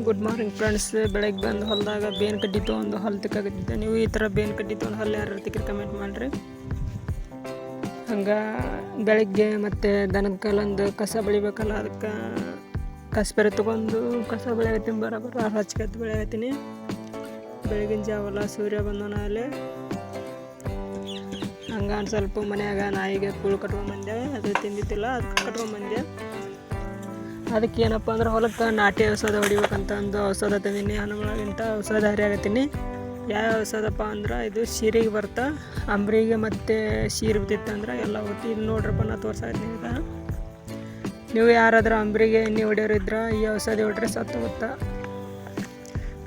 Good morning friends. ಬೆಳಗ್ಗೆ ಬಂದು ಹೊಲದಾಗ ಬೇನ್ ಕಡ್ಡಿ ತೊಗೊಂಡು ಹೊಲ ತಿಕ್ಕಾಗತ್ತಿದ್ದೆ. ನೀವು ಈ ಥರ ಬೇನ್ ಕಡ್ಡಿ ತೊಗೊಂಡು ಹೊಲ ಯಾರು ತಿಕ್ಕಿ ಕಮೆಂಟ್ ಮಾಡಿರಿ. ಹಂಗೆ ಬೆಳಗ್ಗೆ ಮತ್ತು ದನದ ಕಾಲಂದು ಕಸ ಬೆಳಿಬೇಕಲ್ಲ, ಅದಕ್ಕೆ ಕಸಬೆರೆ ತೊಗೊಂಡು ಕಸ ಬೆಳೆಯತ್ತೀನಿ. ಬರೋಬ್ಬರ ಹಚ್ಕತ್ತು ಬೆಳೆಯತ್ತೀನಿ. ಬೆಳಗಿನ ಜಾವಲ್ಲ ಸೂರ್ಯ ಬಂದವನ ಅಲ್ಲಿ ಹಂಗೆ ಒಂದು ಸ್ವಲ್ಪ ಮನ್ಯಾಗ ನಾಯಿಗೆ ಕೂಳು ಕಟ್ಕೊಂಡ್ಬಂದೆ. ಅದು ತಿಂದಿತ್ತಿಲ್ಲ, ಅದಕ್ಕೆ ಕಟ್ಕೊಂಡ್ಬಂದೆ. ಅದಕ್ಕೆ ಏನಪ್ಪ ಅಂದ್ರೆ ಹೊಲಕ್ಕೆ ನಾಟಿ ಔಷಧ ಹೊಡಿಬೇಕಂತ ಒಂದು ಔಷಧ ತಂದೀನಿ. ಹನುಮಗಿಂತ ಔಷಧ ಹರಿಯಾಗತ್ತೀನಿ. ಯಾವ ಔಷಧಪ್ಪ ಅಂದ್ರೆ ಇದು ಶೀರಿಗೆ ಬರ್ತಾ, ಅಂಬ್ರಿಗೆ ಮತ್ತು ಶೀರು ಬಿದ್ದಿತ್ತಂದ್ರೆ ಎಲ್ಲ ಹೊತ್ತಿ. ಇದು ನೋಡ್ರಪ್ಪ ನಾ ತೋರ್ಸಾಕತ್ತೀನಿ. ಈಗ ನೀವು ಯಾರಾದ್ರೂ ಅಂಬ್ರಿಗೆ ಎಣ್ಣೆ ಹೊಡಿಯೋರು ಇದ್ರೆ ಈ ಔಷಧಿ ಹೊಡ್ರಿ ಸತ್ತೋಗುತ್ತಾ.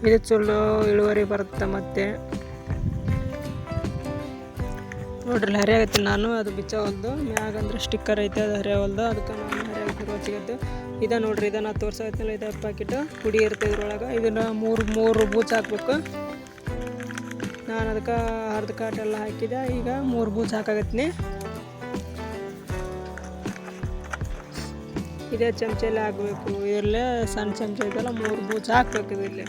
ಇದು ಚಲೋ ಇಳುವರಿ ಬರುತ್ತೆ. ಮತ್ತು ನೋಡ್ರಿ ಹರಿಯಾಗತ್ತೀನಿ ನಾನು. ಅದು ಬಿಚ್ಚವಲ್ದು ಮ್ಯಾಗಂದ್ರೆ ಸ್ಟಿಕ್ಕರ್ ಐತೆ, ಅದು ಹರಿಯವಲ್ದು. ಅದಕ್ಕೆ ನಾನು ಹರಿಯಾಗತ್ತೀನಿ ರೋಚಿಗತ್ತು. ಇದ ನೋಡ್ರಿ, ಇದನ್ನು ತೋರ್ಸಾಕತ್ತಿಲ್ಲ. ಇದು ಪ್ಯಾಕೆಟ್ ಪುಡಿ ಇರುತ್ತೆ ಇದ್ರೊಳಗೆ. ಇದನ್ನು ಮೂರು ಬೂಚ್ ಹಾಕ್ಬೇಕು. ನಾನು ಅದಕ್ಕೆ ಅರ್ಧ ಕಾಟೆಲ್ಲ ಹಾಕಿದೆ. ಈಗ 3 ಬೂಚ್ ಹಾಕಾಗತ್ತೀನಿ. ಇದೇ ಚಮಚಲ್ಲಿ ಹಾಕಬೇಕು. ಇದರಲ್ಲೇ ಸಣ್ಣ ಚಮಚ ಇದೆಲ್ಲ 3 ಬೂಚ್ ಹಾಕ್ಬೇಕು. ಇದರಲ್ಲಿ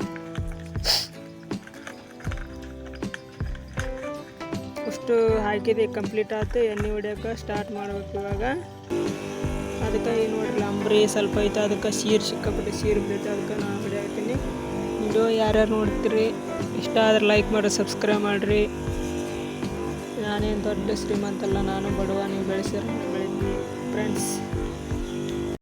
ಅಷ್ಟು ಹಾಕಿದೆ, ಕಂಪ್ಲೀಟ್ ಆಯ್ತು. ಎಣ್ಣೆ ಹೊಡಿಯೋಕೆ ಸ್ಟಾರ್ಟ್ ಮಾಡ್ಬೇಕು ಇವಾಗ. ಅದಕ್ಕೆ ಏನು ನೋಡ್ರಿ, ಅಂಬ್ರಿ ಸ್ವಲ್ಪ ಐತೆ, ಅದಕ್ಕೆ ಶೀರು ಸಿಕ್ಕಾಪಟ್ಟೆ ಶೀರು ಬಿದ್ದೈತೆ. ಅದಕ್ಕೆ ನಾನು ಹೊಡಿಯಾಕತ್ತೀನಿ. ವಿಡಿಯೋ ಯಾರ್ಯಾರು ನೋಡ್ತೀರಿ, ಇಷ್ಟ ಆದ್ರೆ ಲೈಕ್ ಮಾಡಿ, ಸಬ್ಸ್ಕ್ರೈಬ್ ಮಾಡಿರಿ. ನಾನೇನು ದೊಡ್ಡ ಶ್ರೀಮಂತಲ್ಲ, ನಾನು ಬಡವ. ನೀವು ಬೆಳೆಸಿರೋ ಬೆಳೆದ್ವಿ ಫ್ರೆಂಡ್ಸ್.